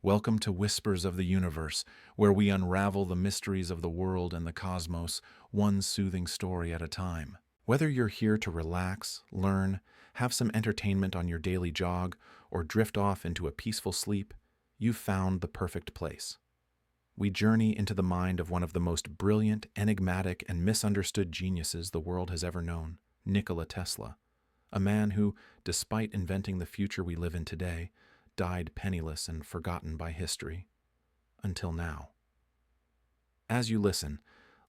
Welcome to Whispers of the Universe, where we unravel the mysteries of the world and the cosmos, one soothing story at a time. Whether you're here to relax, learn, have some entertainment on your daily jog, or drift off into a peaceful sleep, you've found the perfect place. We journey into the mind of one of the most brilliant, enigmatic, and misunderstood geniuses the world has ever known, Nikola Tesla, a man who, despite inventing the future we live in today, died penniless and forgotten by history. Until now. As you listen,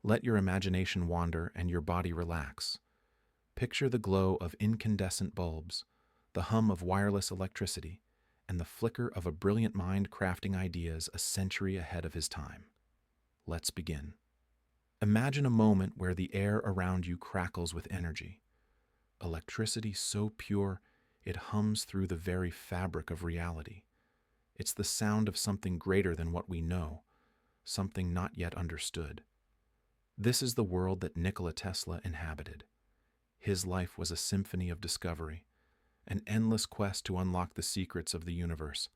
let your imagination wander and your body relax. Picture the glow of incandescent bulbs, the hum of wireless electricity, and the flicker of a brilliant mind crafting ideas a century ahead of his time. Let's begin. Imagine a moment where the air around you crackles with energy. Electricity so pure, it hums through the very fabric of reality. It's the sound of something greater than what we know, something not yet understood. This is the world that Nikola Tesla inhabited. His life was a symphony of discovery, an endless quest to unlock the secrets of the universe,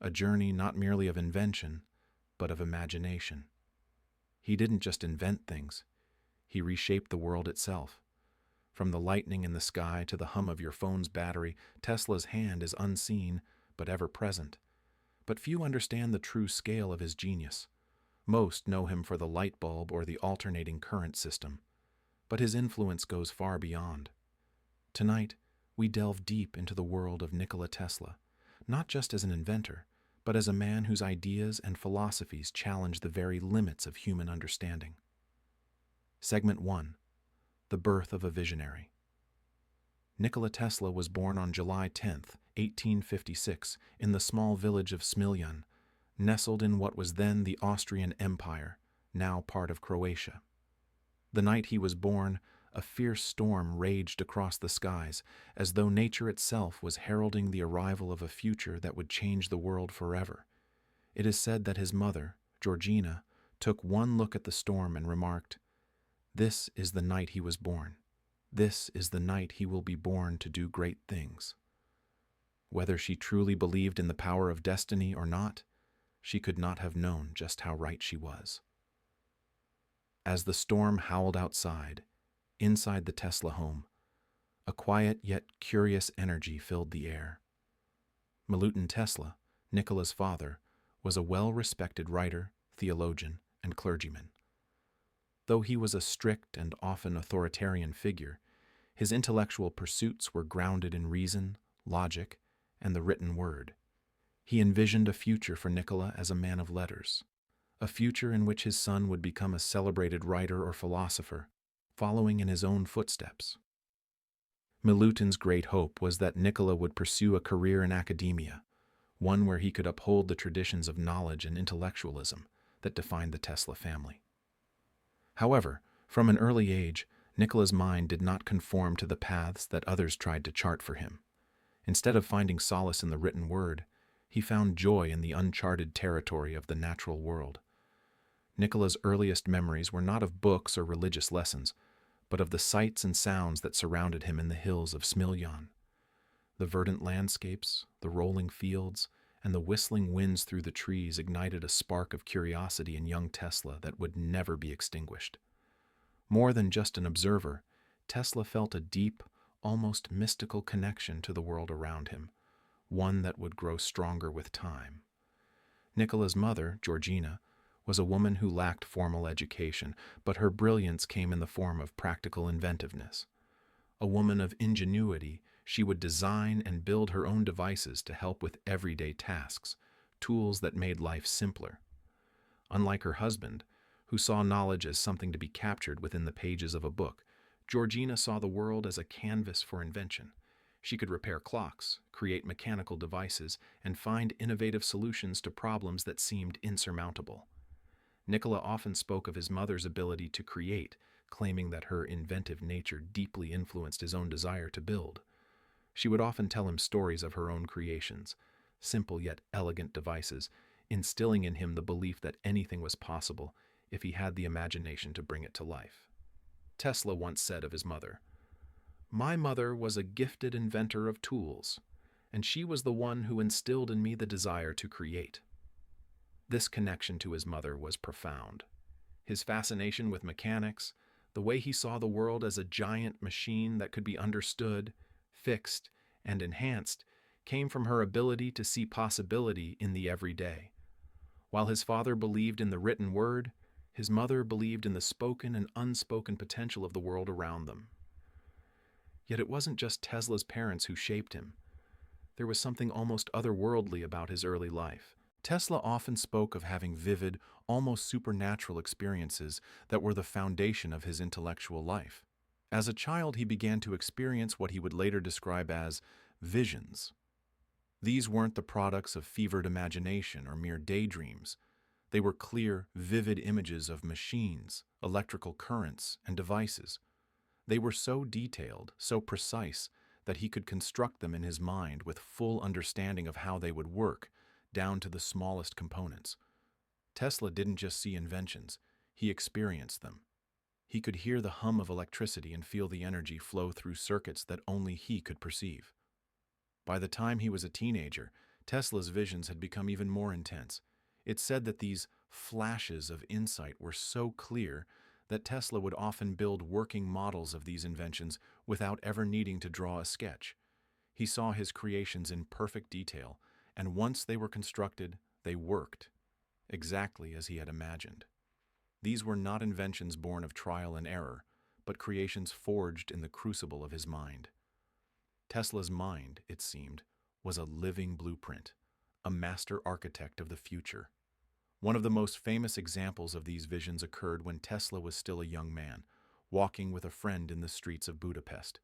a journey not merely of invention, but of imagination. He didn't just invent things, he reshaped the world itself. From the lightning in the sky to the hum of your phone's battery, Tesla's hand is unseen but ever present. But few understand the true scale of his genius. Most know him for the light bulb or the alternating current system. But his influence goes far beyond. Tonight, we delve deep into the world of Nikola Tesla, not just as an inventor, but as a man whose ideas and philosophies challenge the very limits of human understanding. Segment 1. The birth of a visionary. Nikola Tesla was born on July 10, 1856, in the small village of Smiljan, nestled in what was then the Austrian Empire, now part of Croatia. The night he was born, a fierce storm raged across the skies, as though nature itself was heralding the arrival of a future that would change the world forever. It is said that his mother, Georgina, took one look at the storm and remarked, "This is the night he was born. This is the night he will be born to do great things." Whether she truly believed in the power of destiny or not, she could not have known just how right she was. As the storm howled outside, inside the Tesla home, a quiet yet curious energy filled the air. Milutin Tesla, Nikola's father, was a well-respected writer, theologian, and clergyman. Though he was a strict and often authoritarian figure, his intellectual pursuits were grounded in reason, logic, and the written word. He envisioned a future for Nikola as a man of letters, a future in which his son would become a celebrated writer or philosopher, following in his own footsteps. Milutin's great hope was that Nikola would pursue a career in academia, one where he could uphold the traditions of knowledge and intellectualism that defined the Tesla family. However, from an early age, Nikola's mind did not conform to the paths that others tried to chart for him. Instead of finding solace in the written word, he found joy in the uncharted territory of the natural world. Nikola's earliest memories were not of books or religious lessons, but of the sights and sounds that surrounded him in the hills of Smiljan. The verdant landscapes, the rolling fields, and the whistling winds through the trees ignited a spark of curiosity in young Tesla that would never be extinguished. More than just an observer, Tesla felt a deep, almost mystical connection to the world around him, one that would grow stronger with time. Nikola's mother, Georgina, was a woman who lacked formal education, but her brilliance came in the form of practical inventiveness. A woman of ingenuity, she would design and build her own devices to help with everyday tasks, tools that made life simpler. Unlike her husband, who saw knowledge as something to be captured within the pages of a book, Georgina saw the world as a canvas for invention. She could repair clocks, create mechanical devices, and find innovative solutions to problems that seemed insurmountable. Nikola often spoke of his mother's ability to create, claiming that her inventive nature deeply influenced his own desire to build. She would often tell him stories of her own creations, simple yet elegant devices, instilling in him the belief that anything was possible if he had the imagination to bring it to life. Tesla once said of his mother, "My mother was a gifted inventor of tools, and she was the one who instilled in me the desire to create." This connection to his mother was profound. His fascination with mechanics, the way he saw the world as a giant machine that could be understood, fixed, and enhanced, came from her ability to see possibility in the everyday. While his father believed in the written word, his mother believed in the spoken and unspoken potential of the world around them. Yet it wasn't just Tesla's parents who shaped him. There was something almost otherworldly about his early life. Tesla often spoke of having vivid, almost supernatural experiences that were the foundation of his intellectual life. As a child, he began to experience what he would later describe as visions. These weren't the products of fevered imagination or mere daydreams. They were clear, vivid images of machines, electrical currents, and devices. They were so detailed, so precise, that he could construct them in his mind with full understanding of how they would work, down to the smallest components. Tesla didn't just see inventions, he experienced them. He could hear the hum of electricity and feel the energy flow through circuits that only he could perceive. By the time he was a teenager, Tesla's visions had become even more intense. It's said that these flashes of insight were so clear that Tesla would often build working models of these inventions without ever needing to draw a sketch. He saw his creations in perfect detail, and once they were constructed, they worked, exactly as he had imagined. These were not inventions born of trial and error, but creations forged in the crucible of his mind. Tesla's mind, it seemed, was a living blueprint, a master architect of the future. One of the most famous examples of these visions occurred when Tesla was still a young man, walking with a friend in the streets of Budapest.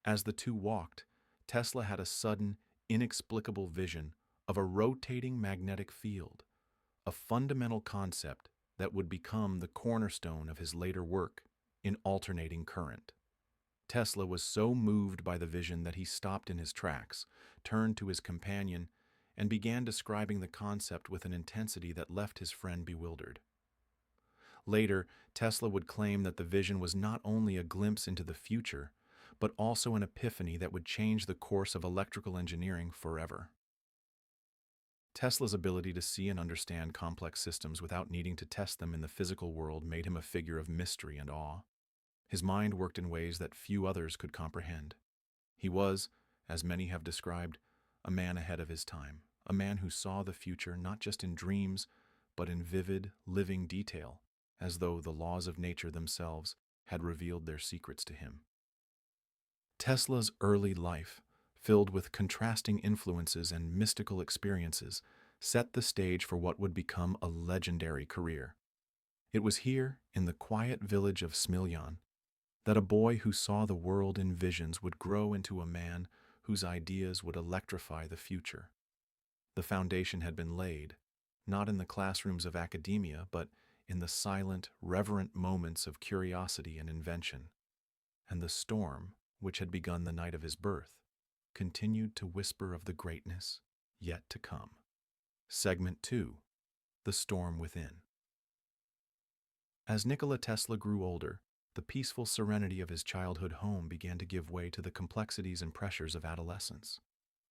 As the two walked, Tesla had a sudden, inexplicable vision of a rotating magnetic field, a fundamental concept that would become the cornerstone of his later work in alternating current. Tesla was so moved by the vision that he stopped in his tracks, turned to his companion, and began describing the concept with an intensity that left his friend bewildered. Later, Tesla would claim that the vision was not only a glimpse into the future, but also an epiphany that would change the course of electrical engineering forever. Tesla's ability to see and understand complex systems without needing to test them in the physical world made him a figure of mystery and awe. His mind worked in ways that few others could comprehend. He was, as many have described, a man ahead of his time, a man who saw the future not just in dreams, but in vivid, living detail, as though the laws of nature themselves had revealed their secrets to him. Tesla's early life, filled with contrasting influences and mystical experiences, set the stage for what would become a legendary career. It was here, in the quiet village of Smiljan, that a boy who saw the world in visions would grow into a man whose ideas would electrify the future. The foundation had been laid, not in the classrooms of academia, but in the silent, reverent moments of curiosity and invention. And the storm, which had begun the night of his birth, continued to whisper of the greatness yet to come. Segment 2. The Storm Within. As Nikola Tesla grew older, the peaceful serenity of his childhood home began to give way to the complexities and pressures of adolescence.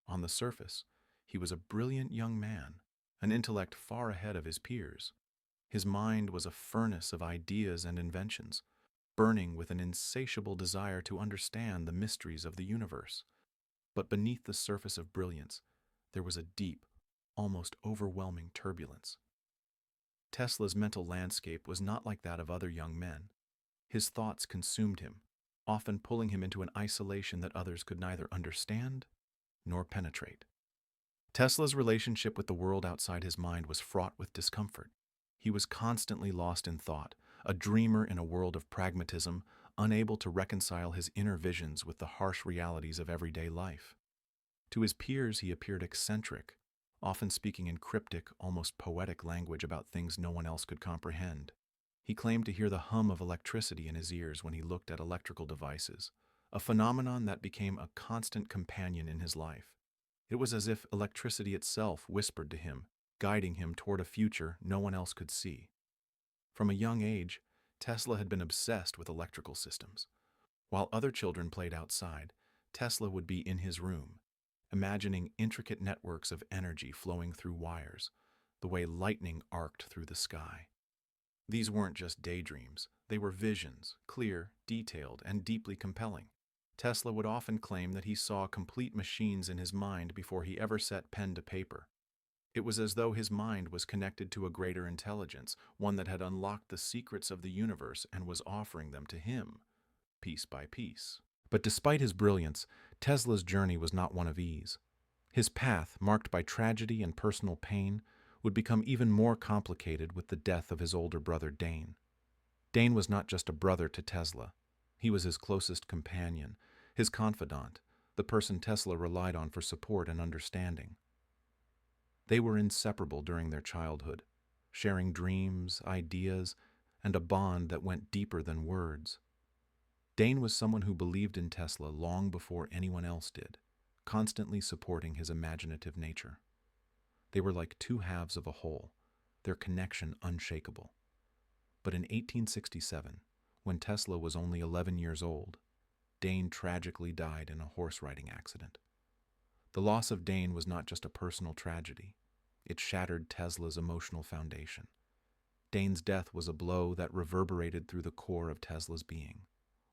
On the surface, he was a brilliant young man, an intellect far ahead of his peers. His mind was a furnace of ideas and inventions, burning with an insatiable desire to understand the mysteries of the universe. But beneath the surface of brilliance, there was a deep, almost overwhelming turbulence. Tesla's mental landscape was not like that of other young men. His thoughts consumed him, often pulling him into an isolation that others could neither understand nor penetrate. Tesla's relationship with the world outside his mind was fraught with discomfort. He was constantly lost in thought, a dreamer in a world of pragmatism, unable to reconcile his inner visions with the harsh realities of everyday life. To his peers, he appeared eccentric, often speaking in cryptic, almost poetic language about things no one else could comprehend. He claimed to hear the hum of electricity in his ears when he looked at electrical devices, a phenomenon that became a constant companion in his life. It was as if electricity itself whispered to him, guiding him toward a future no one else could see. From a young age, Tesla had been obsessed with electrical systems. While other children played outside, Tesla would be in his room, imagining intricate networks of energy flowing through wires, the way lightning arced through the sky. These weren't just daydreams, they were visions, clear, detailed, and deeply compelling. Tesla would often claim that he saw complete machines in his mind before he ever set pen to paper. It was as though his mind was connected to a greater intelligence, one that had unlocked the secrets of the universe and was offering them to him, piece by piece. But despite his brilliance, Tesla's journey was not one of ease. His path, marked by tragedy and personal pain, would become even more complicated with the death of his older brother Dane. Dane was not just a brother to Tesla. He was his closest companion, his confidant, the person Tesla relied on for support and understanding. They were inseparable during their childhood, sharing dreams, ideas, and a bond that went deeper than words. Dane was someone who believed in Tesla long before anyone else did, constantly supporting his imaginative nature. They were like two halves of a whole, their connection unshakable. But in 1867, when Tesla was only 11 years old, Dane tragically died in a horse riding accident. The loss of Dane was not just a personal tragedy. It shattered Tesla's emotional foundation. Dane's death was a blow that reverberated through the core of Tesla's being,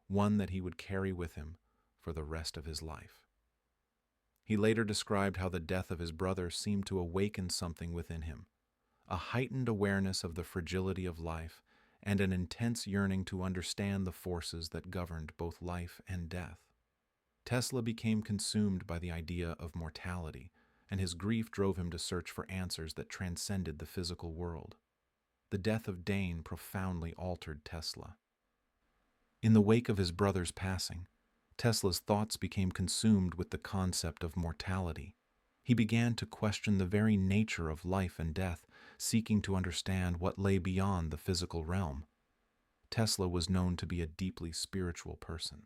one that he would carry with him for the rest of his life. He later described how the death of his brother seemed to awaken something within him, a heightened awareness of the fragility of life and an intense yearning to understand the forces that governed both life and death. Tesla became consumed by the idea of mortality, and his grief drove him to search for answers that transcended the physical world. The death of Dane profoundly altered Tesla. In the wake of his brother's passing, Tesla's thoughts became consumed with the concept of mortality. He began to question the very nature of life and death, seeking to understand what lay beyond the physical realm. Tesla was known to be a deeply spiritual person,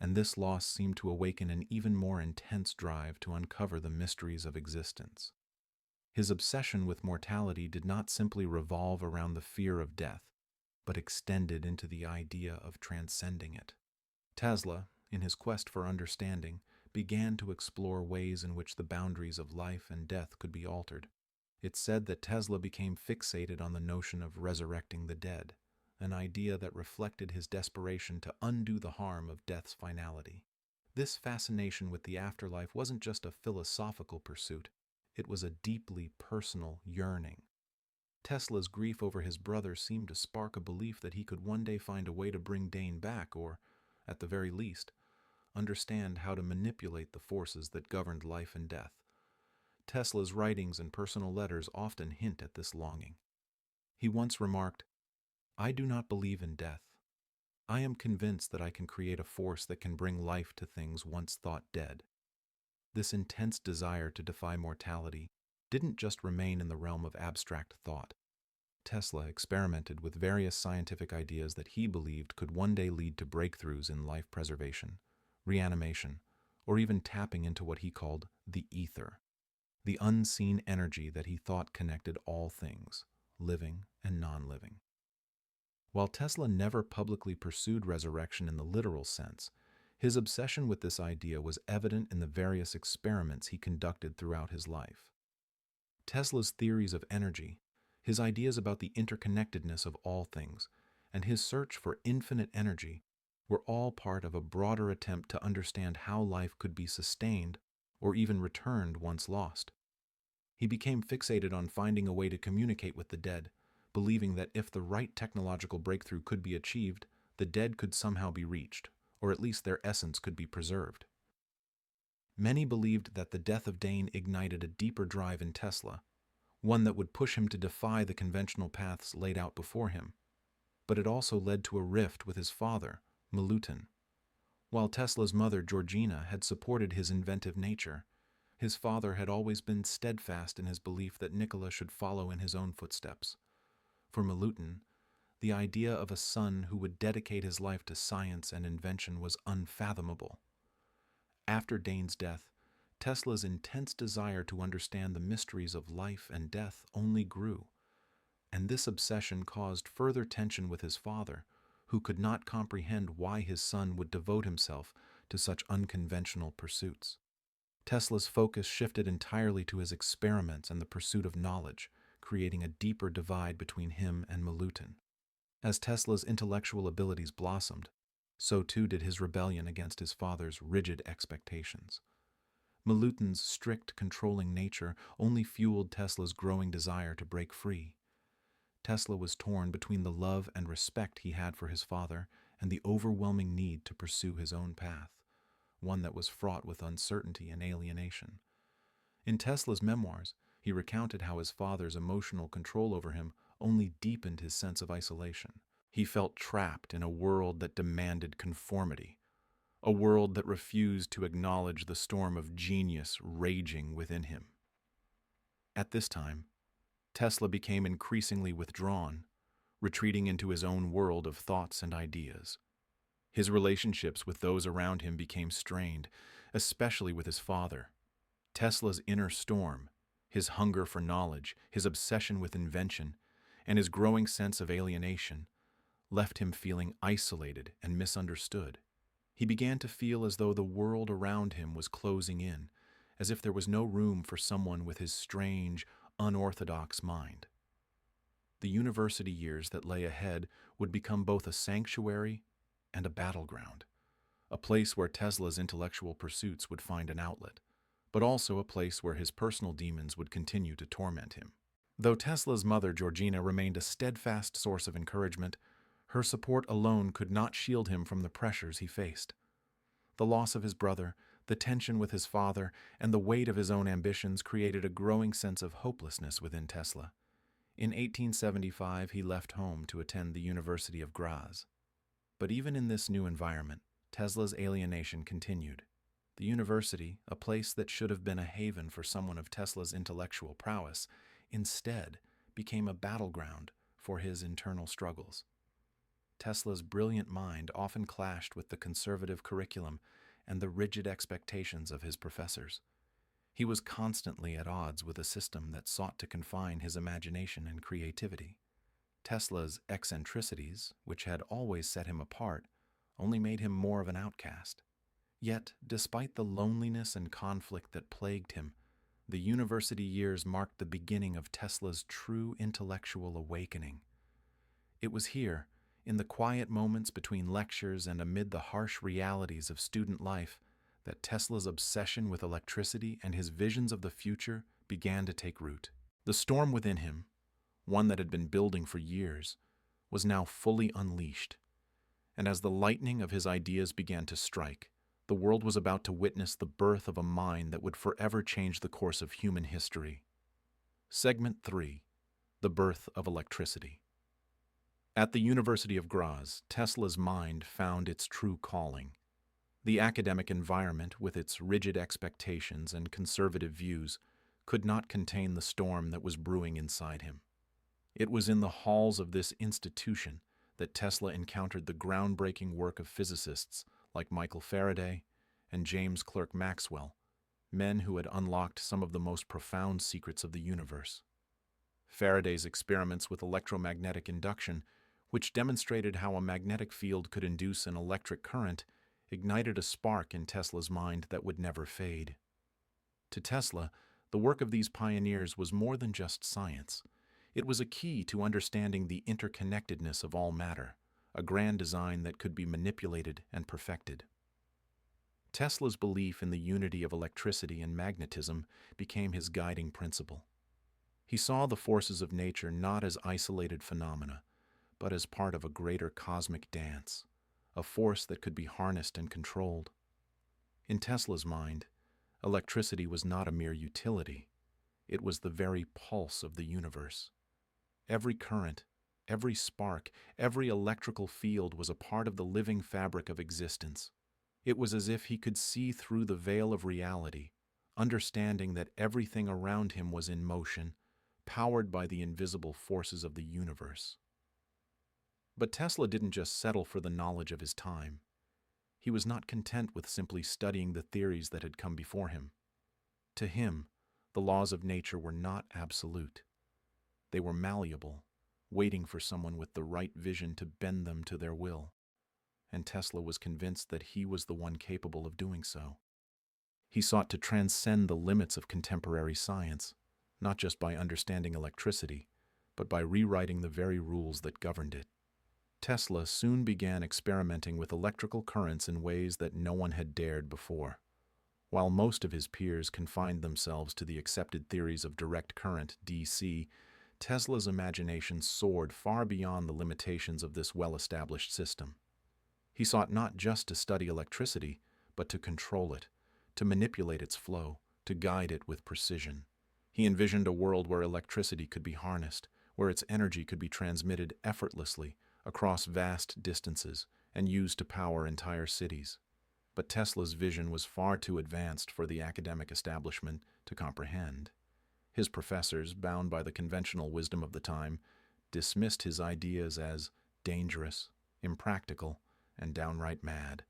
and this loss seemed to awaken an even more intense drive to uncover the mysteries of existence. His obsession with mortality did not simply revolve around the fear of death, but extended into the idea of transcending it. Tesla, in his quest for understanding, began to explore ways in which the boundaries of life and death could be altered. It's said that Tesla became fixated on the notion of resurrecting the dead, an idea that reflected his desperation to undo the harm of death's finality. This fascination with the afterlife wasn't just a philosophical pursuit, it was a deeply personal yearning. Tesla's grief over his brother seemed to spark a belief that he could one day find a way to bring Dane back, or, at the very least, understand how to manipulate the forces that governed life and death. Tesla's writings and personal letters often hint at this longing. He once remarked, "I do not believe in death. I am convinced that I can create a force that can bring life to things once thought dead." This intense desire to defy mortality didn't just remain in the realm of abstract thought. Tesla experimented with various scientific ideas that he believed could one day lead to breakthroughs in life preservation, reanimation, or even tapping into what he called the ether, the unseen energy that he thought connected all things, living and non-living. While Tesla never publicly pursued resurrection in the literal sense, his obsession with this idea was evident in the various experiments he conducted throughout his life. Tesla's theories of energy, his ideas about the interconnectedness of all things, and his search for infinite energy were all part of a broader attempt to understand how life could be sustained or even returned once lost. He became fixated on finding a way to communicate with the dead, believing that if the right technological breakthrough could be achieved, the dead could somehow be reached, or at least their essence could be preserved. Many believed that the death of Dane ignited a deeper drive in Tesla, one that would push him to defy the conventional paths laid out before him. But it also led to a rift with his father, Milutin. While Tesla's mother, Georgina, had supported his inventive nature, his father had always been steadfast in his belief that Nikola should follow in his own footsteps. For Milutin, the idea of a son who would dedicate his life to science and invention was unfathomable. After Dane's death, Tesla's intense desire to understand the mysteries of life and death only grew, and this obsession caused further tension with his father, who could not comprehend why his son would devote himself to such unconventional pursuits. Tesla's focus shifted entirely to his experiments and the pursuit of knowledge, creating a deeper divide between him and Milutin. As Tesla's intellectual abilities blossomed, so too did his rebellion against his father's rigid expectations. Milutin's strict, controlling nature only fueled Tesla's growing desire to break free. Tesla was torn between the love and respect he had for his father and the overwhelming need to pursue his own path, one that was fraught with uncertainty and alienation. In Tesla's memoirs, he recounted how his father's emotional control over him only deepened his sense of isolation. He felt trapped in a world that demanded conformity, a world that refused to acknowledge the storm of genius raging within him. At this time, Tesla became increasingly withdrawn, retreating into his own world of thoughts and ideas. His relationships with those around him became strained, especially with his father. Tesla's inner storm, his hunger for knowledge, his obsession with invention, and his growing sense of alienation, left him feeling isolated and misunderstood. He began to feel as though the world around him was closing in, as if there was no room for someone with his strange, unorthodox mind. The university years that lay ahead would become both a sanctuary and a battleground, a place where Tesla's intellectual pursuits would find an outlet, but also a place where his personal demons would continue to torment him. Though Tesla's mother, Georgina, remained a steadfast source of encouragement, her support alone could not shield him from the pressures he faced. The loss of his brother, the tension with his father, and the weight of his own ambitions created a growing sense of hopelessness within Tesla. In 1875, he left home to attend the University of Graz. But even in this new environment, Tesla's alienation continued. The university, a place that should have been a haven for someone of Tesla's intellectual prowess, instead became a battleground for his internal struggles. Tesla's brilliant mind often clashed with the conservative curriculum and the rigid expectations of his professors. He was constantly at odds with a system that sought to confine his imagination and creativity. Tesla's eccentricities, which had always set him apart, only made him more of an outcast. Yet, despite the loneliness and conflict that plagued him, the university years marked the beginning of Tesla's true intellectual awakening. It was here, in the quiet moments between lectures and amid the harsh realities of student life, that Tesla's obsession with electricity and his visions of the future began to take root. The storm within him, one that had been building for years, was now fully unleashed. And as the lightning of his ideas began to strike, the world was about to witness the birth of a mind that would forever change the course of human history. Segment 3. The Birth of Electricity. At the University of Graz, Tesla's mind found its true calling. The academic environment, with its rigid expectations and conservative views, could not contain the storm that was brewing inside him. It was in the halls of this institution that Tesla encountered the groundbreaking work of physicists like Michael Faraday and James Clerk Maxwell, men who had unlocked some of the most profound secrets of the universe. Faraday's experiments with electromagnetic induction, which demonstrated how a magnetic field could induce an electric current, ignited a spark in Tesla's mind that would never fade. To Tesla, the work of these pioneers was more than just science. It was a key to understanding the interconnectedness of all matter, a grand design that could be manipulated and perfected. Tesla's belief in the unity of electricity and magnetism became his guiding principle. He saw the forces of nature not as isolated phenomena, but as part of a greater cosmic dance, a force that could be harnessed and controlled. In Tesla's mind, electricity was not a mere utility. It was the very pulse of the universe. Every current, every spark, every electrical field was a part of the living fabric of existence. It was as if he could see through the veil of reality, understanding that everything around him was in motion, powered by the invisible forces of the universe. But Tesla didn't just settle for the knowledge of his time. He was not content with simply studying the theories that had come before him. To him, the laws of nature were not absolute. They were malleable, waiting for someone with the right vision to bend them to their will. And Tesla was convinced that he was the one capable of doing so. He sought to transcend the limits of contemporary science, not just by understanding electricity, but by rewriting the very rules that governed it. Tesla soon began experimenting with electrical currents in ways that no one had dared before. While most of his peers confined themselves to the accepted theories of direct current, DC, Tesla's imagination soared far beyond the limitations of this well-established system. He sought not just to study electricity, but to control it, to manipulate its flow, to guide it with precision. He envisioned a world where electricity could be harnessed, where its energy could be transmitted effortlessly across vast distances and used to power entire cities. But Tesla's vision was far too advanced for the academic establishment to comprehend. His professors, bound by the conventional wisdom of the time, dismissed his ideas as dangerous, impractical, and downright mad.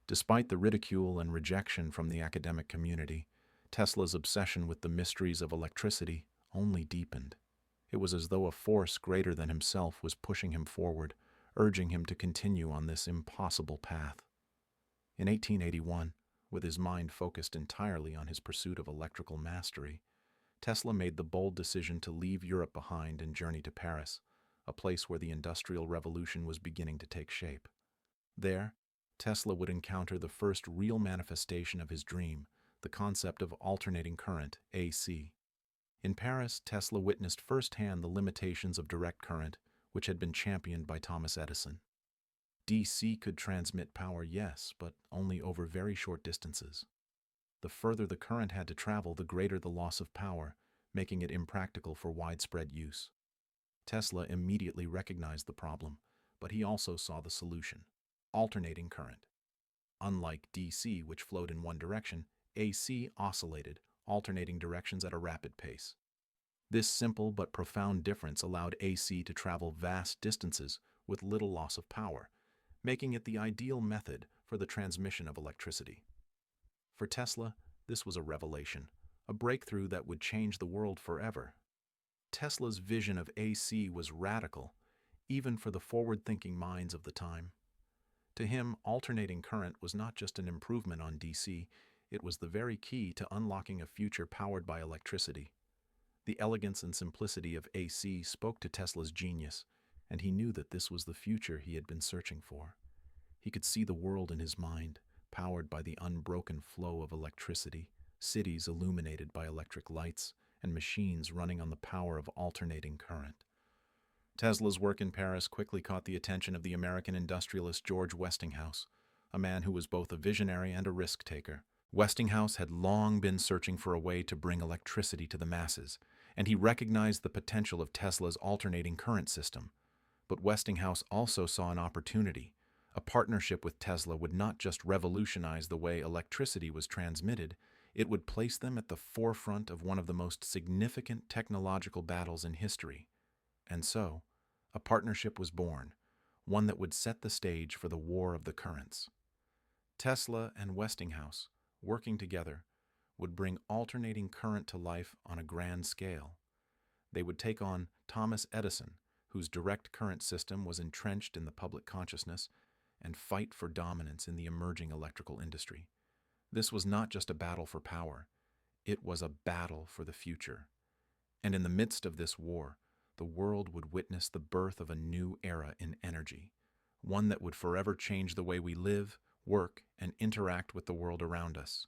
Despite the ridicule and rejection from the academic community, Tesla's obsession with the mysteries of electricity only deepened. It was as though a force greater than himself was pushing him forward, urging him to continue on this impossible path. In 1881, with his mind focused entirely on his pursuit of electrical mastery, Tesla made the bold decision to leave Europe behind and journey to Paris, a place where the Industrial Revolution was beginning to take shape. There, Tesla would encounter the first real manifestation of his dream, the concept of alternating current, AC. In Paris, Tesla witnessed firsthand the limitations of direct current, which had been championed by Thomas Edison. DC could transmit power, yes, but only over very short distances. The further the current had to travel, the greater the loss of power, making it impractical for widespread use. Tesla immediately recognized the problem, but he also saw the solution: alternating current. Unlike DC, which flowed in one direction, AC oscillated, alternating directions at a rapid pace. This simple but profound difference allowed AC to travel vast distances with little loss of power, making it the ideal method for the transmission of electricity. For Tesla, this was a revelation, a breakthrough that would change the world forever. Tesla's vision of AC was radical, even for the forward-thinking minds of the time. To him, alternating current was not just an improvement on DC, it was the very key to unlocking a future powered by electricity. The elegance and simplicity of AC spoke to Tesla's genius, and he knew that this was the future he had been searching for. He could see the world in his mind, powered by the unbroken flow of electricity, cities illuminated by electric lights, and machines running on the power of alternating current. Tesla's work in Paris quickly caught the attention of the American industrialist George Westinghouse, a man who was both a visionary and a risk-taker. Westinghouse had long been searching for a way to bring electricity to the masses, and he recognized the potential of Tesla's alternating current system. But Westinghouse also saw an opportunity. A partnership with Tesla would not just revolutionize the way electricity was transmitted, it would place them at the forefront of one of the most significant technological battles in history. And so, a partnership was born, one that would set the stage for the War of the Currents. Tesla and Westinghouse, working together, would bring alternating current to life on a grand scale. They would take on Thomas Edison, whose direct current system was entrenched in the public consciousness, and fight for dominance in the emerging electrical industry. This was not just a battle for power, it was a battle for the future. And in the midst of this war, the world would witness the birth of a new era in energy, one that would forever change the way we live, work, and interact with the world around us.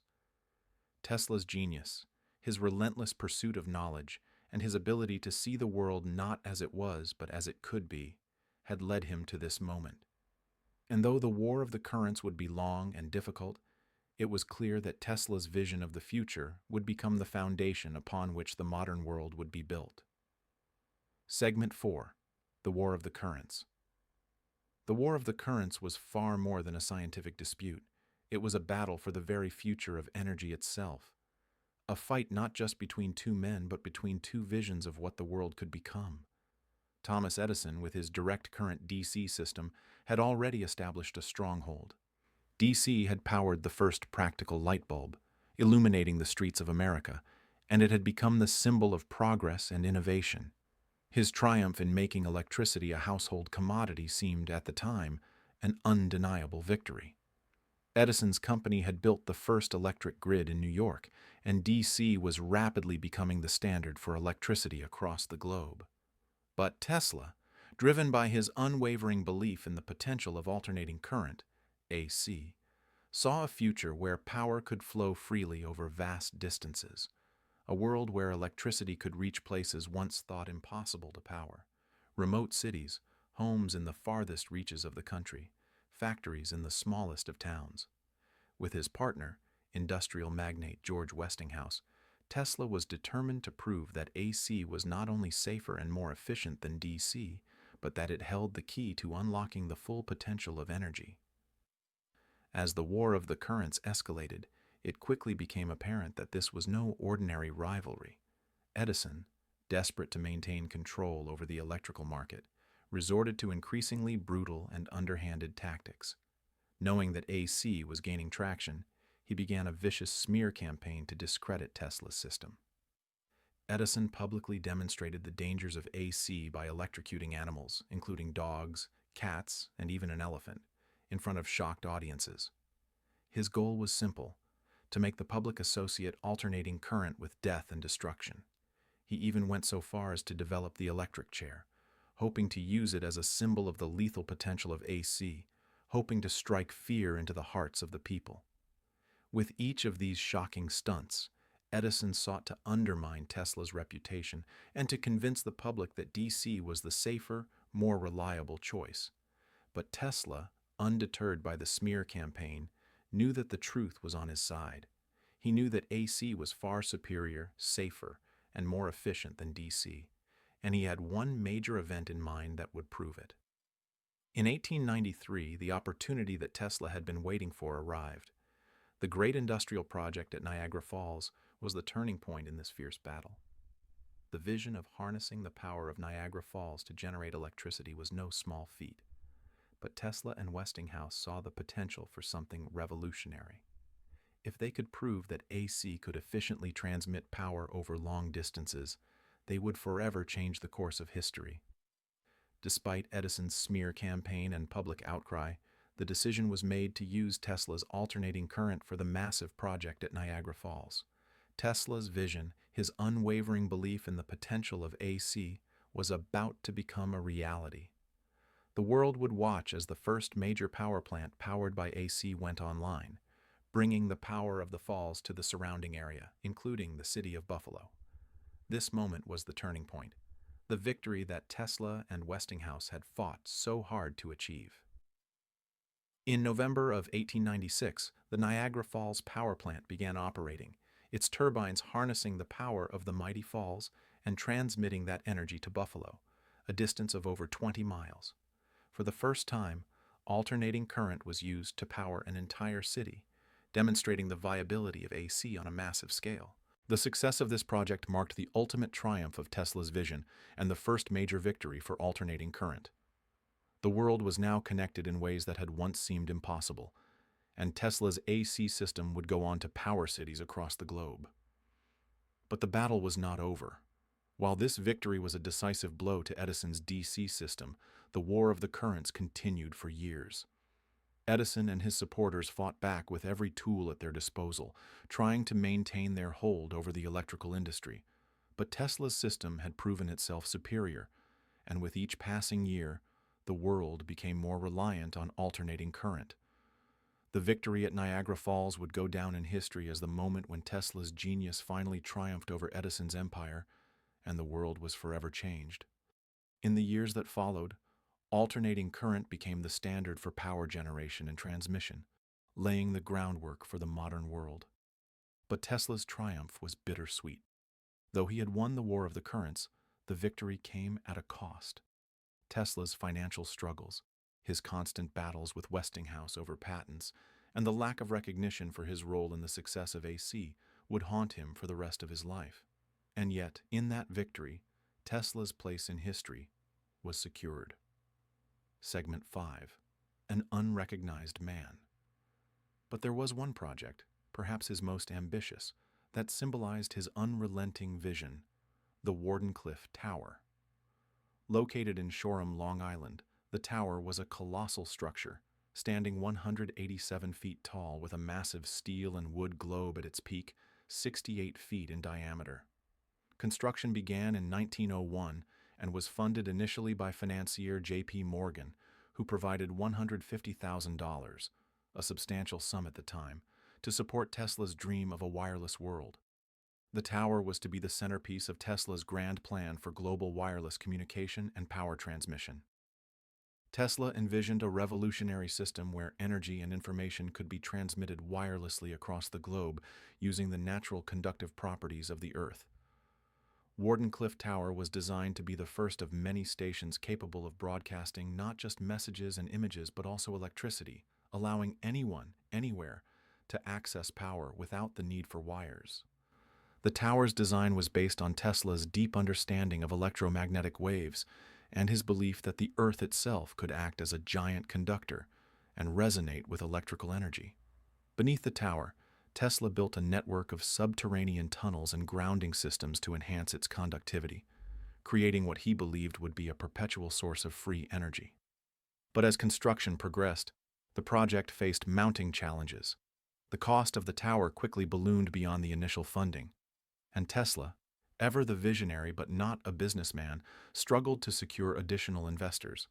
Tesla's genius, his relentless pursuit of knowledge, and his ability to see the world not as it was but as it could be, had led him to this moment. And though the War of the Currents would be long and difficult, it was clear that Tesla's vision of the future would become the foundation upon which the modern world would be built. Segment 4. The War of the Currents. The War of the Currents was far more than a scientific dispute. It was a battle for the very future of energy itself. A fight not just between two men, but between two visions of what the world could become. Thomas Edison, with his direct current DC system, had already established a stronghold. DC had powered the first practical light bulb, illuminating the streets of America, and it had become the symbol of progress and innovation. His triumph in making electricity a household commodity seemed, at the time, an undeniable victory. Edison's company had built the first electric grid in New York, and DC was rapidly becoming the standard for electricity across the globe. But Tesla, driven by his unwavering belief in the potential of alternating current, AC, saw a future where power could flow freely over vast distances, a world where electricity could reach places once thought impossible to power. Remote cities, homes in the farthest reaches of the country, factories in the smallest of towns. With his partner, industrial magnate George Westinghouse, Tesla was determined to prove that AC was not only safer and more efficient than DC, but that it held the key to unlocking the full potential of energy. As the war of the currents escalated, it quickly became apparent that this was no ordinary rivalry. Edison, desperate to maintain control over the electrical market, resorted to increasingly brutal and underhanded tactics. Knowing that AC was gaining traction, he began a vicious smear campaign to discredit Tesla's system. Edison publicly demonstrated the dangers of AC by electrocuting animals, including dogs, cats, and even an elephant, in front of shocked audiences. His goal was simple: to make the public associate alternating current with death and destruction. He even went so far as to develop the electric chair, hoping to use it as a symbol of the lethal potential of AC, hoping to strike fear into the hearts of the people. With each of these shocking stunts, Edison sought to undermine Tesla's reputation and to convince the public that DC was the safer, more reliable choice. But Tesla, undeterred by the smear campaign, knew that the truth was on his side. He knew that AC was far superior, safer, and more efficient than DC, and he had one major event in mind that would prove it. In 1893, the opportunity that Tesla had been waiting for arrived. The great industrial project at Niagara Falls was the turning point in this fierce battle. The vision of harnessing the power of Niagara Falls to generate electricity was no small feat, but Tesla and Westinghouse saw the potential for something revolutionary. If they could prove that AC could efficiently transmit power over long distances, they would forever change the course of history. Despite Edison's smear campaign and public outcry, the decision was made to use Tesla's alternating current for the massive project at Niagara Falls. Tesla's vision, his unwavering belief in the potential of AC, was about to become a reality. The world would watch as the first major power plant powered by AC went online, bringing the power of the falls to the surrounding area, including the city of Buffalo. This moment was the turning point, the victory that Tesla and Westinghouse had fought so hard to achieve. In November of 1896, the Niagara Falls power plant began operating, its turbines harnessing the power of the mighty falls and transmitting that energy to Buffalo, a distance of over 20 miles. For the first time, alternating current was used to power an entire city, demonstrating the viability of AC on a massive scale. The success of this project marked the ultimate triumph of Tesla's vision and the first major victory for alternating current. The world was now connected in ways that had once seemed impossible, and Tesla's AC system would go on to power cities across the globe. But the battle was not over. While this victory was a decisive blow to Edison's DC system, the war of the currents continued for years. Edison and his supporters fought back with every tool at their disposal, trying to maintain their hold over the electrical industry. But Tesla's system had proven itself superior, and with each passing year, the world became more reliant on alternating current. The victory at Niagara Falls would go down in history as the moment when Tesla's genius finally triumphed over Edison's empire, and the world was forever changed. In the years that followed, alternating current became the standard for power generation and transmission, laying the groundwork for the modern world. But Tesla's triumph was bittersweet. Though he had won the war of the currents, the victory came at a cost. Tesla's financial struggles, his constant battles with Westinghouse over patents, and the lack of recognition for his role in the success of AC would haunt him for the rest of his life. And yet, in that victory, Tesla's place in history was secured. Segment 5. An Unrecognized Man. But there was one project, perhaps his most ambitious, that symbolized his unrelenting vision: the Wardenclyffe Tower. Located in Shoreham, Long Island, the tower was a colossal structure, standing 187 feet tall with a massive steel and wood globe at its peak, 68 feet in diameter. Construction began in 1901 and was funded initially by financier J.P. Morgan, who provided $150,000, a substantial sum at the time, to support Tesla's dream of a wireless world. The tower was to be the centerpiece of Tesla's grand plan for global wireless communication and power transmission. Tesla envisioned a revolutionary system where energy and information could be transmitted wirelessly across the globe using the natural conductive properties of the Earth. Wardenclyffe Tower was designed to be the first of many stations capable of broadcasting not just messages and images but also electricity, allowing anyone, anywhere, to access power without the need for wires. The tower's design was based on Tesla's deep understanding of electromagnetic waves and his belief that the Earth itself could act as a giant conductor and resonate with electrical energy. Beneath the tower, Tesla built a network of subterranean tunnels and grounding systems to enhance its conductivity, creating what he believed would be a perpetual source of free energy. But as construction progressed, the project faced mounting challenges. The cost of the tower quickly ballooned beyond the initial funding, and Tesla, ever the visionary but not a businessman, struggled to secure additional investors.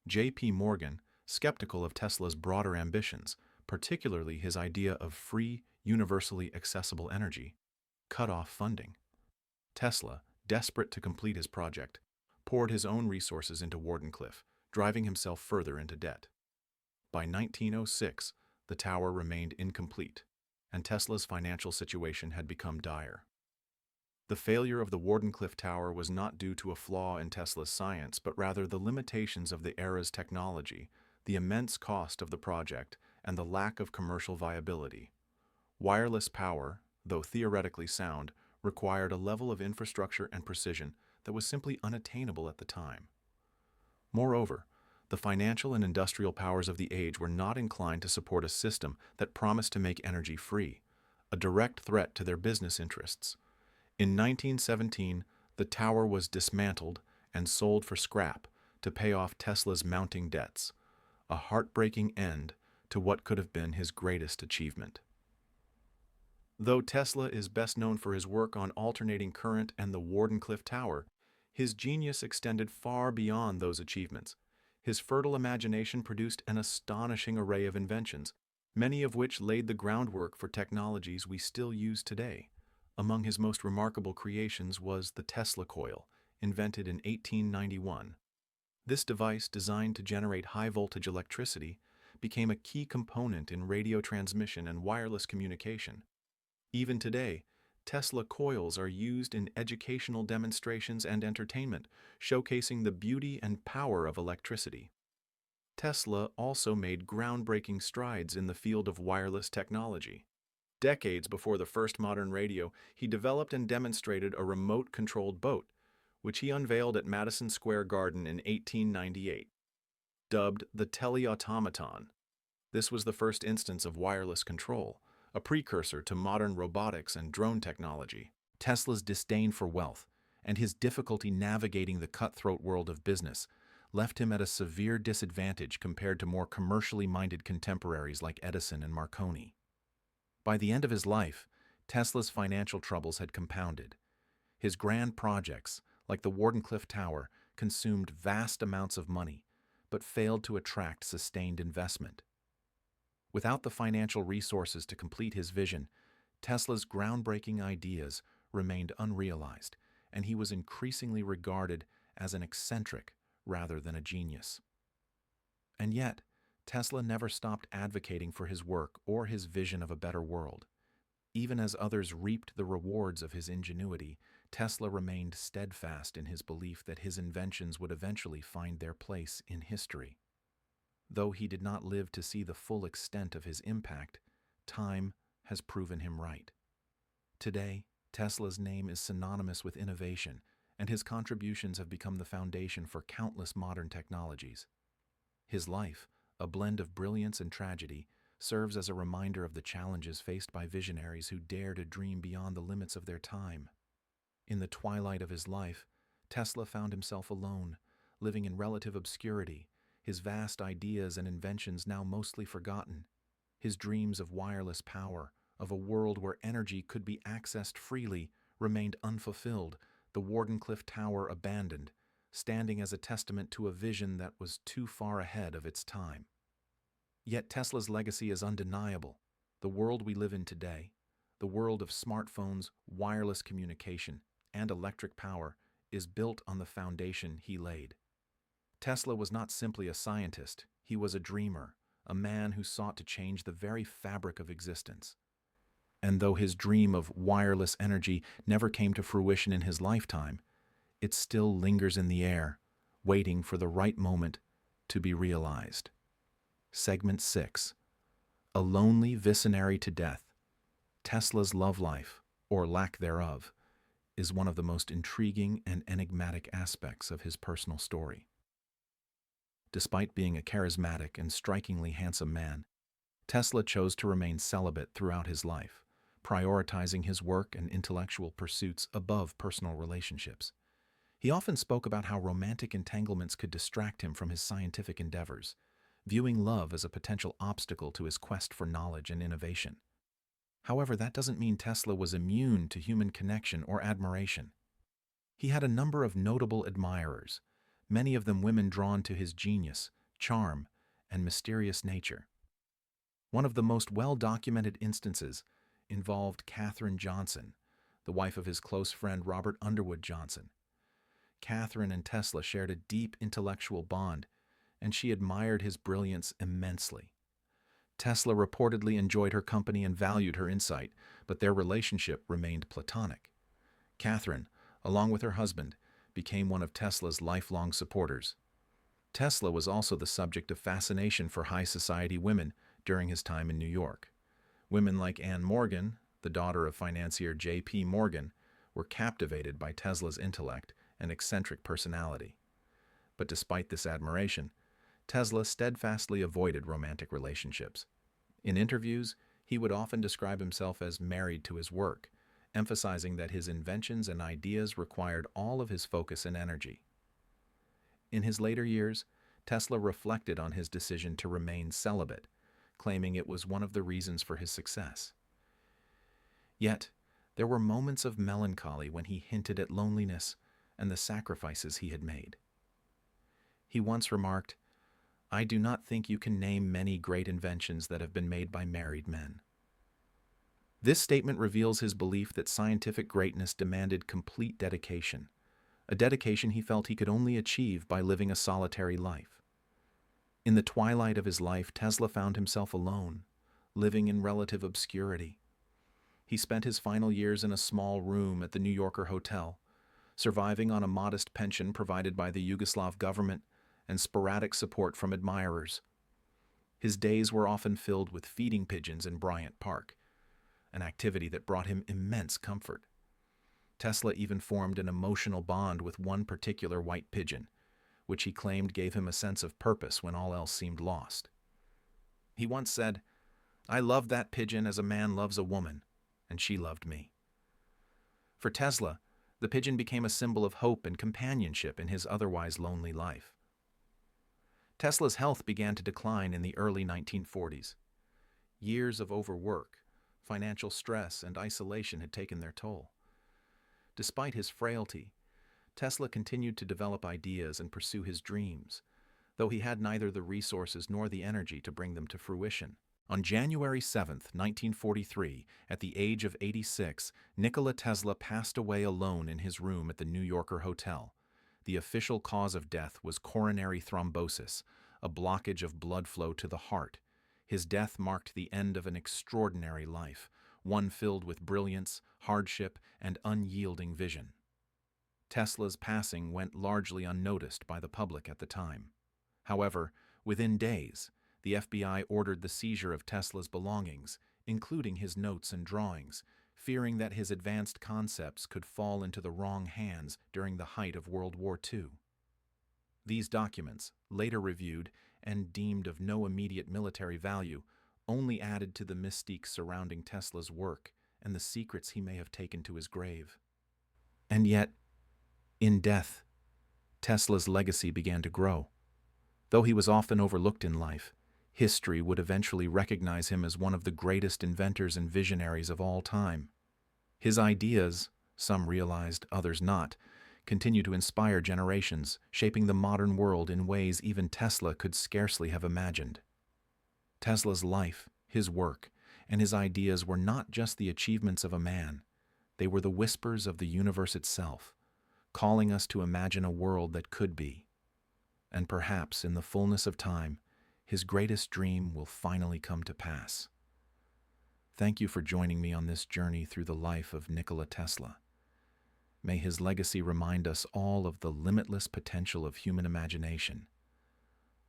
J.P. Morgan, skeptical of Tesla's broader ambitions, particularly his idea of free, universally accessible energy, cut off funding. Tesla, desperate to complete his project, poured his own resources into Wardenclyffe, driving himself further into debt. By 1906, the tower remained incomplete, and Tesla's financial situation had become dire. The failure of the Wardenclyffe Tower was not due to a flaw in Tesla's science, but rather the limitations of the era's technology, the immense cost of the project, and the lack of commercial viability. Wireless power, though theoretically sound, required a level of infrastructure and precision that was simply unattainable at the time. Moreover, the financial and industrial powers of the age were not inclined to support a system that promised to make energy free, a direct threat to their business interests. In 1917, the tower was dismantled and sold for scrap to pay off Tesla's mounting debts, a heartbreaking end to what could have been his greatest achievement. Though Tesla is best known for his work on alternating current and the Wardenclyffe Tower, his genius extended far beyond those achievements. His fertile imagination produced an astonishing array of inventions, many of which laid the groundwork for technologies we still use today. Among his most remarkable creations was the Tesla coil, invented in 1891. This device, designed to generate high-voltage electricity, became a key component in radio transmission and wireless communication. Even today, Tesla coils are used in educational demonstrations and entertainment, showcasing the beauty and power of electricity. Tesla also made groundbreaking strides in the field of wireless technology. Decades before the first modern radio, he developed and demonstrated a remote-controlled boat, which he unveiled at Madison Square Garden in 1898. Dubbed the teleautomaton, this was the first instance of wireless control, a precursor to modern robotics and drone technology. Tesla's disdain for wealth and his difficulty navigating the cutthroat world of business left him at a severe disadvantage compared to more commercially minded contemporaries like Edison and Marconi. By the end of his life, Tesla's financial troubles had compounded. His grand projects, like the Wardenclyffe Tower, consumed vast amounts of money, but failed to attract sustained investment. Without the financial resources to complete his vision, Tesla's groundbreaking ideas remained unrealized, and he was increasingly regarded as an eccentric rather than a genius. And yet, Tesla never stopped advocating for his work or his vision of a better world. Even as others reaped the rewards of his ingenuity, Tesla remained steadfast in his belief that his inventions would eventually find their place in history. Though he did not live to see the full extent of his impact, time has proven him right. Today, Tesla's name is synonymous with innovation, and his contributions have become the foundation for countless modern technologies. His life, a blend of brilliance and tragedy, serves as a reminder of the challenges faced by visionaries who dare to dream beyond the limits of their time. In the twilight of his life, Tesla found himself alone, living in relative obscurity, his vast ideas and inventions now mostly forgotten. His dreams of wireless power, of a world where energy could be accessed freely, remained unfulfilled, the Wardenclyffe Tower abandoned, standing as a testament to a vision that was too far ahead of its time. Yet Tesla's legacy is undeniable. The world we live in today, the world of smartphones, wireless communication, and electric power, is built on the foundation he laid. Tesla was not simply a scientist, he was a dreamer, a man who sought to change the very fabric of existence. And though his dream of wireless energy never came to fruition in his lifetime, it still lingers in the air, waiting for the right moment to be realized. Segment 6. A lonely visionary to death. Tesla's love life, or lack thereof, is one of the most intriguing and enigmatic aspects of his personal story. Despite being a charismatic and strikingly handsome man, Tesla chose to remain celibate throughout his life, prioritizing his work and intellectual pursuits above personal relationships. He often spoke about how romantic entanglements could distract him from his scientific endeavors, viewing love as a potential obstacle to his quest for knowledge and innovation. However, that doesn't mean Tesla was immune to human connection or admiration. He had a number of notable admirers, many of them women drawn to his genius, charm, and mysterious nature. One of the most well-documented instances involved Katherine Johnson, the wife of his close friend Robert Underwood Johnson. Katherine and Tesla shared a deep intellectual bond, and she admired his brilliance immensely. Tesla reportedly enjoyed her company and valued her insight, but their relationship remained platonic. Katherine, along with her husband, became one of Tesla's lifelong supporters. Tesla was also the subject of fascination for high society women during his time in New York. Women like Anne Morgan, the daughter of financier J.P. Morgan, were captivated by Tesla's intellect and eccentric personality. But despite this admiration, Tesla steadfastly avoided romantic relationships. In interviews, he would often describe himself as married to his work, emphasizing that his inventions and ideas required all of his focus and energy. In his later years, Tesla reflected on his decision to remain celibate, claiming it was one of the reasons for his success. Yet, there were moments of melancholy when he hinted at loneliness and the sacrifices he had made. He once remarked, "I do not think you can name many great inventions that have been made by married men." This statement reveals his belief that scientific greatness demanded complete dedication, a dedication he felt he could only achieve by living a solitary life. In the twilight of his life, Tesla found himself alone, living in relative obscurity. He spent his final years in a small room at the New Yorker hotel, surviving on a modest pension provided by the Yugoslav government and sporadic support from admirers. His days were often filled with feeding pigeons in Bryant Park, an activity that brought him immense comfort. Tesla even formed an emotional bond with one particular white pigeon, which he claimed gave him a sense of purpose when all else seemed lost. He once said, "I loved that pigeon as a man loves a woman, and she loved me." For Tesla, the pigeon became a symbol of hope and companionship in his otherwise lonely life. Tesla's health began to decline in the early 1940s. Years of overwork, financial stress, and isolation had taken their toll. Despite his frailty, Tesla continued to develop ideas and pursue his dreams, though he had neither the resources nor the energy to bring them to fruition. On January 7, 1943, at the age of 86, Nikola Tesla passed away alone in his room at the New Yorker Hotel. The official cause of death was coronary thrombosis, a blockage of blood flow to the heart. His death marked the end of an extraordinary life, one filled with brilliance, hardship, and unyielding vision. Tesla's passing went largely unnoticed by the public at the time. However, within days, the FBI ordered the seizure of Tesla's belongings, including his notes and drawings, fearing that his advanced concepts could fall into the wrong hands during the height of World War II. These documents, later reviewed and deemed of no immediate military value, only added to the mystique surrounding Tesla's work and the secrets he may have taken to his grave. And yet, in death, Tesla's legacy began to grow. Though he was often overlooked in life, History would eventually recognize him as one of the greatest inventors and visionaries of all time. His ideas, some realized, others not, continue to inspire generations, shaping the modern world in ways even Tesla could scarcely have imagined. Tesla's life, his work, and his ideas were not just the achievements of a man. They were the whispers of the universe itself, calling us to imagine a world that could be. And perhaps, in the fullness of time, his greatest dream will finally come to pass. Thank you for joining me on this journey through the life of Nikola Tesla. May his legacy remind us all of the limitless potential of human imagination.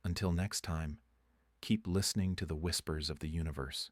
Until next time, keep listening to the whispers of the universe.